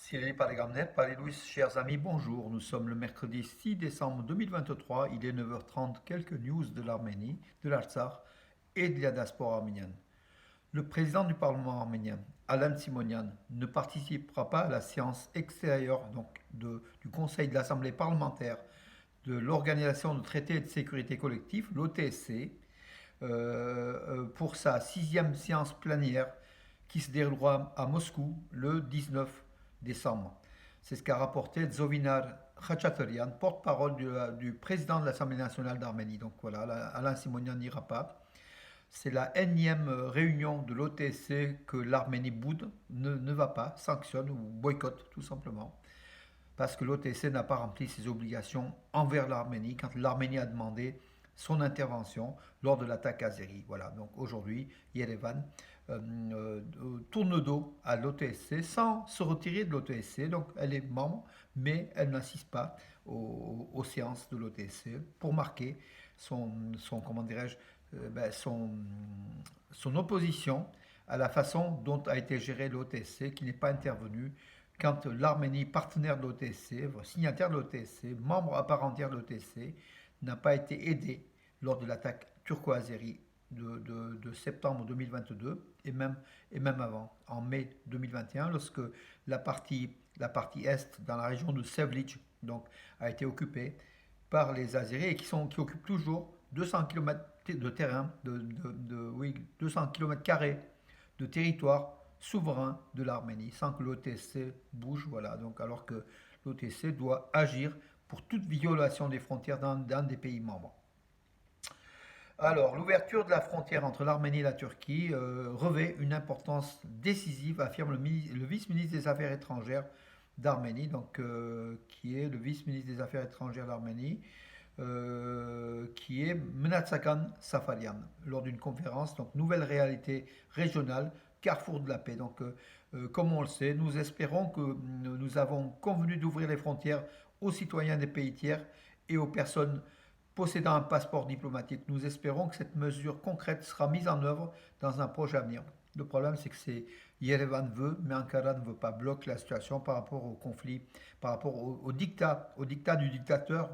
Cyril Palégramnet, Palais Louis, chers amis, bonjour. Nous sommes le mercredi 6 décembre 2023. Il est 9h30. Quelques news de l'Arménie, de l'Artsakh et de la diaspora arménienne. Le président du Parlement arménien, Alan Simonian, ne participera pas à la séance extérieure du Conseil de l'Assemblée parlementaire de l'Organisation de traités et de sécurité collective, l'OTSC, pour sa sixième séance plénière qui se déroulera à Moscou le 19 décembre. C'est ce qu'a rapporté Zovinar Khachatorian, porte-parole du président de l'Assemblée nationale d'Arménie. Donc voilà, Alain Simonian n'ira pas. C'est la énième réunion de l'OTSC que l'Arménie boude, ne va pas, sanctionne ou boycotte tout simplement. Parce que l'OTSC n'a pas rempli ses obligations envers l'Arménie quand l'Arménie a demandé son intervention lors de l'attaque azérie. Voilà, donc aujourd'hui, Yerevan tourne le dos à l'OTSC sans se retirer de l'OTSC. Donc elle est membre, mais elle n'assiste pas aux séances de l'OTSC pour marquer comment dirais-je, son opposition à la façon dont a été géré l'OTSC, qui n'est pas intervenu quand l'Arménie, partenaire de l'OTSC, signataire de l'OTSC, membre à part entière de l'OTSC, n'a pas été aidé lors de l'attaque turco-azérie de septembre 2022 et même avant, en mai 2021, lorsque la partie est, dans la région de Sevlitch, donc, a été occupée par les Azéris et qui occupent toujours 200 km de terrain, oui, 200 km² de territoire souverain de l'Arménie, sans que l'OTSC bouge, voilà. Donc, alors que l'OTSC doit agir pour toute violation des frontières d'un des pays membres. Alors, l'ouverture de la frontière entre l'Arménie et la Turquie revêt une importance décisive, affirme le vice-ministre des Affaires étrangères d'Arménie, donc qui est le vice-ministre des Affaires étrangères d'Arménie, qui est Menatsakan Safarian, lors d'une conférence, donc nouvelle réalité régionale, carrefour de la paix. Donc, comme on le sait, nous espérons que nous avons convenu d'ouvrir les frontières aux citoyens des pays tiers et aux personnes possédant un passeport diplomatique. Nous espérons que cette mesure concrète sera mise en œuvre dans un proche avenir. Le problème, c'est que Yerevan veut, mais Ankara ne veut pas, bloque la situation par rapport au conflit, par rapport au dictat du dictateur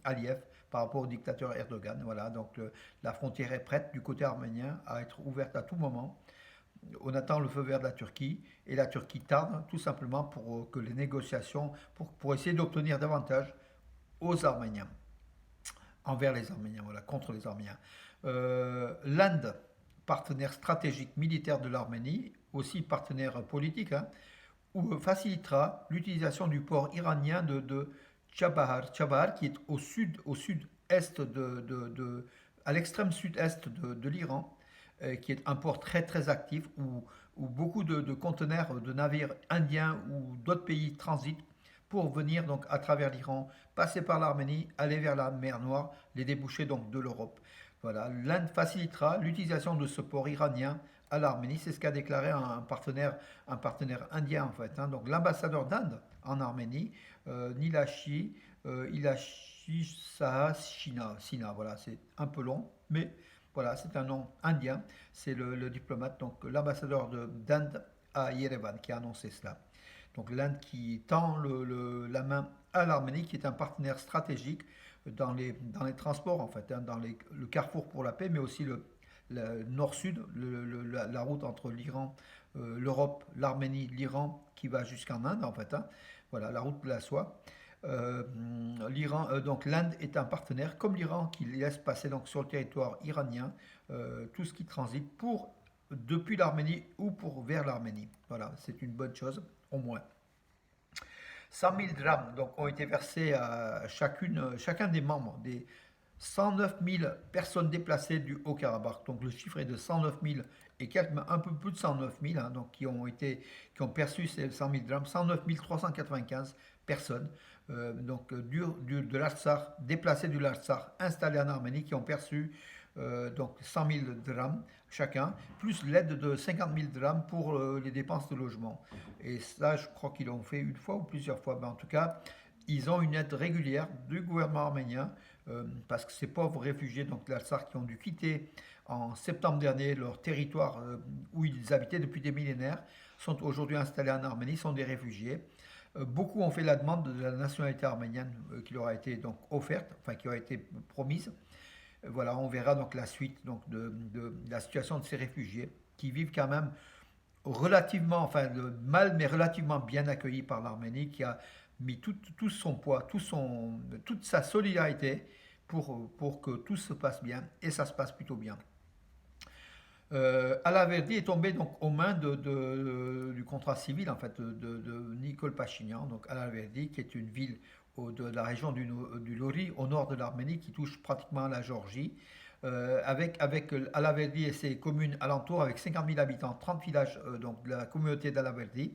Aliyev, par rapport au dictateur Erdogan. Voilà, donc la frontière est prête du côté arménien à être ouverte à tout moment. On attend le feu vert de la Turquie et la Turquie tarde tout simplement pour que les négociations, pour essayer d'obtenir davantage aux Arméniens, envers les Arméniens, voilà, contre les Arméniens. L'Inde, partenaire stratégique militaire de l'Arménie, aussi partenaire politique, hein, facilitera l'utilisation du port iranien de Chabahar, qui est au sud-est à l'extrême sud-est de l'Iran, qui est un port très très actif où beaucoup de conteneurs de navires indiens ou d'autres pays transitent pour venir donc à travers l'Iran, passer par l'Arménie, aller vers la mer Noire, les débouchés donc de l'Europe. Voilà, l'Inde facilitera l'utilisation de ce port iranien à l'Arménie, c'est ce qu'a déclaré un partenaire indien en fait. Hein. Donc l'ambassadeur d'Inde en Arménie, Ilashi Sina, voilà, c'est un peu long, mais voilà, c'est un nom indien, c'est le diplomate, donc l'ambassadeur d'Inde à Yerevan qui a annoncé cela. Donc l'Inde qui tend la main à l'Arménie, qui est un partenaire stratégique dans les transports, en fait, hein, le carrefour pour la paix, mais aussi le nord-sud, la route entre l'Iran, l'Europe, l'Arménie, l'Iran, qui va jusqu'en Inde, en fait. Hein. Voilà, la route de la soie. Donc l'Inde est un partenaire, comme l'Iran, qui laisse passer donc, sur le territoire iranien tout ce qui transite depuis l'Arménie ou vers l'Arménie. Voilà, c'est une bonne chose, au moins. 100 000 drams donc, ont été versés à chacun des membres des 109 000 personnes déplacées du Haut-Karabakh. Donc le chiffre est de 109 000 et un peu plus de 109 000 hein, donc, qui ont perçu ces 100 000 drams. 109 395 personnes de l'Artsakh, déplacées du Artsakh, installées en Arménie, qui ont perçu donc 100 000 drams chacun, plus l'aide de 50 000 drams pour les dépenses de logement. Et ça, je crois qu'ils l'ont fait une fois ou plusieurs fois. Mais en tout cas, ils ont une aide régulière du gouvernement arménien parce que ces pauvres réfugiés, donc l'Artsakh, qui ont dû quitter en septembre dernier leur territoire où ils habitaient depuis des millénaires, sont aujourd'hui installés en Arménie, sont des réfugiés. Beaucoup ont fait la demande de la nationalité arménienne qui leur a été donc offerte, enfin qui leur a été promise. Voilà, on verra donc la suite donc, de la situation de ces réfugiés qui vivent quand même relativement, enfin mal, mais relativement bien accueillis par l'Arménie qui a mis tout son poids, toute sa solidarité pour que tout se passe bien et ça se passe plutôt bien. Alaverdi est tombé donc aux mains du contrat civil en fait de Nicole Pachinian, donc Alaverdi qui est une ville de la région du Lori au nord de l'Arménie qui touche pratiquement la Géorgie. Avec Alaverdi et ses communes alentours avec 50 000 habitants, 30 villages donc de la communauté d'Alaverdi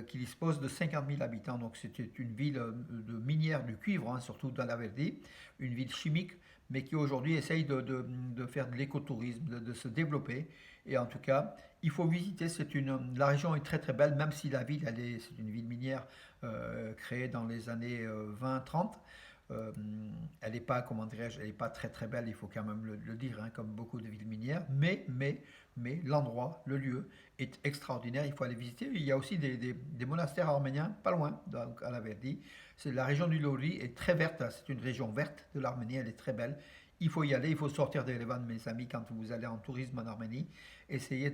qui dispose de 50 000 habitants. Donc c'était une ville de minière du cuivre, hein, surtout dans la Verdi, une ville chimique, mais qui aujourd'hui essaye de faire de l'écotourisme, de se développer. Et en tout cas, il faut visiter. La région est très très belle, même si la ville, c'est une ville minière créée dans les années 20-30. Euh, elle n'est pas, comment dirais-je, elle n'est pas très très belle, il faut quand même le dire, hein, comme beaucoup de villes minières, mais l'endroit, le lieu est extraordinaire, il faut aller visiter. Il y a aussi des monastères arméniens, pas loin, donc à la Verdi. C'est la région du Lori est très verte, c'est une région verte de l'Arménie, elle est très belle. Il faut y aller, il faut sortir d'Erevan, mes amis, quand vous allez en tourisme en Arménie. Essayez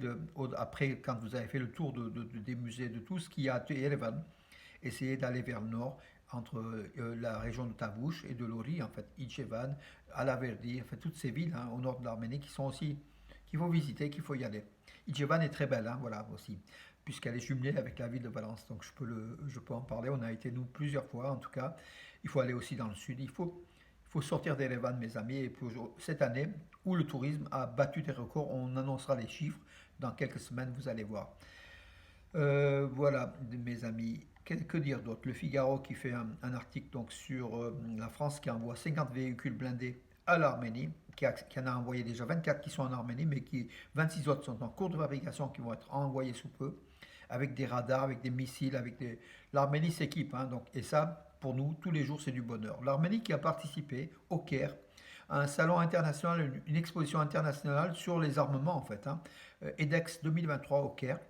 après, quand vous avez fait le tour des musées, de tout ce qu'il y a à Erevan, essayez d'aller vers le nord, entre la région de Tavouche et de Lori, en fait, Ijevan, Alaverdi, en fait, toutes ces villes hein, au nord de l'Arménie qui sont aussi, qu'il faut visiter, qu'il faut y aller. Ijevan est très belle, hein, voilà, aussi, puisqu'elle est jumelée avec la ville de Valence, donc je peux en parler, on a été nous plusieurs fois, en tout cas, il faut aller aussi dans le sud, il faut sortir d'Erevan, mes amis, et pour cette année, où le tourisme a battu des records, on annoncera les chiffres dans quelques semaines, vous allez voir. Voilà, mes amis. Que dire d'autre? Le Figaro qui fait un article donc, sur la France qui envoie 50 véhicules blindés à l'Arménie, qui en a envoyé déjà 24 qui sont en Arménie, mais 26 autres sont en cours de fabrication qui vont être envoyés sous peu, avec des radars, avec des missiles, L'Arménie s'équipe, hein, donc, et ça, pour nous, tous les jours, c'est du bonheur. L'Arménie qui a participé au Caire à un salon international, une exposition internationale sur les armements, en fait, hein, EDEX 2023 au Caire.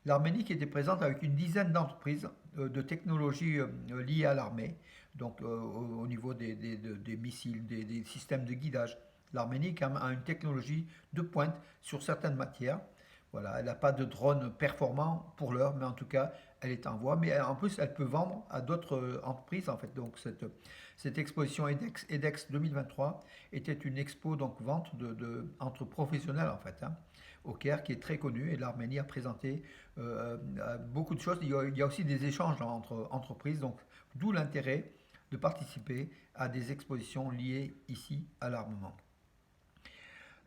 L'Arménie qui était présente avec une dizaine d'entreprises de technologies liées à l'armée, donc au niveau des missiles, des systèmes de guidage. L'Arménie quand même a une technologie de pointe sur certaines matières. Voilà, elle n'a pas de drone performant pour l'heure, mais en tout cas, elle est en voie. Mais en plus, elle peut vendre à d'autres entreprises. En fait, donc cette exposition EDEX 2023 était une expo donc vente entre professionnels en fait. Hein, au Caire, qui est très connu, et l'Arménie a présenté beaucoup de choses. Il y a aussi des échanges entre entreprises, donc d'où l'intérêt de participer à des expositions liées ici à l'armement.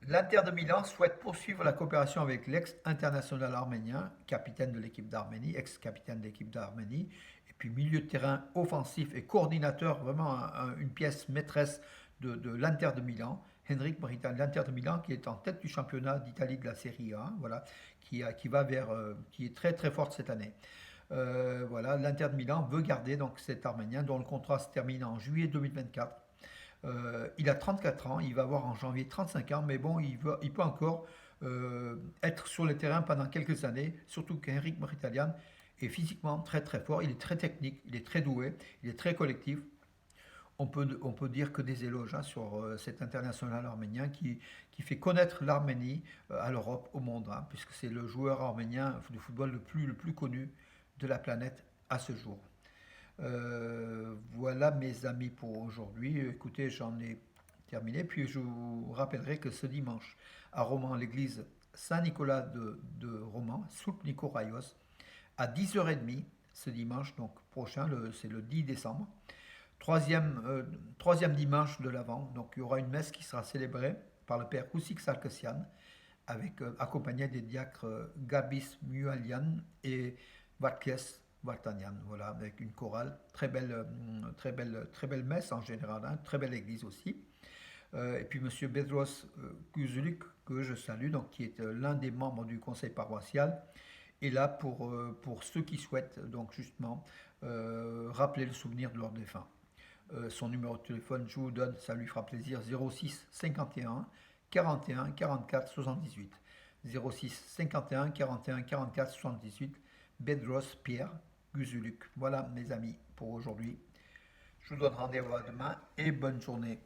L'Inter de Milan souhaite poursuivre la coopération avec l'ex-international arménien, capitaine de l'équipe d'Arménie, ex-capitaine de l'équipe d'Arménie, et puis milieu de terrain offensif et coordinateur, vraiment une pièce maîtresse de l'Inter de Milan, Henrik Mkhitaryan, l'Inter de Milan qui est en tête du championnat d'Italie de la Serie A, voilà, qui est très très forte cette année. Voilà, l'Inter de Milan veut garder donc cet Arménien dont le contrat se termine en juillet 2024. Il a 34 ans, il va avoir en janvier 35 ans, mais bon, il peut encore être sur le terrain pendant quelques années, surtout qu'Henrik Mkhitaryan est physiquement très très fort, il est très technique, il est très doué, il est très collectif. On peut dire que des éloges hein, sur cet international arménien qui fait connaître l'Arménie à l'Europe, au monde, hein, puisque c'est le joueur arménien de football le plus connu de la planète à ce jour. Voilà mes amis pour aujourd'hui. Écoutez, j'en ai terminé. Puis je vous rappellerai que ce dimanche, à Romans, l'église Saint-Nicolas de Romans, Souk Nikoraios, à 10h30, ce dimanche donc prochain, c'est le 10 décembre, troisième dimanche de l'Avent. Donc il y aura une messe qui sera célébrée par le père Roussik Sarkisian, accompagné des diacres Gabis Mualian et Vatkes Vartanian, voilà, avec une chorale, très belle messe en général, hein, très belle église aussi. Et puis Monsieur Bedros Kuzulik, que je salue, donc, qui est l'un des membres du conseil paroissial, est là pour ceux qui souhaitent donc justement rappeler le souvenir de leurs défunts. Son numéro de téléphone, je vous donne, ça lui fera plaisir, 06 51 41 44 78. 06 51 41 44 78, Bedros Pierre Guzuluc. Voilà mes amis pour aujourd'hui. Je vous donne rendez-vous à demain et bonne journée.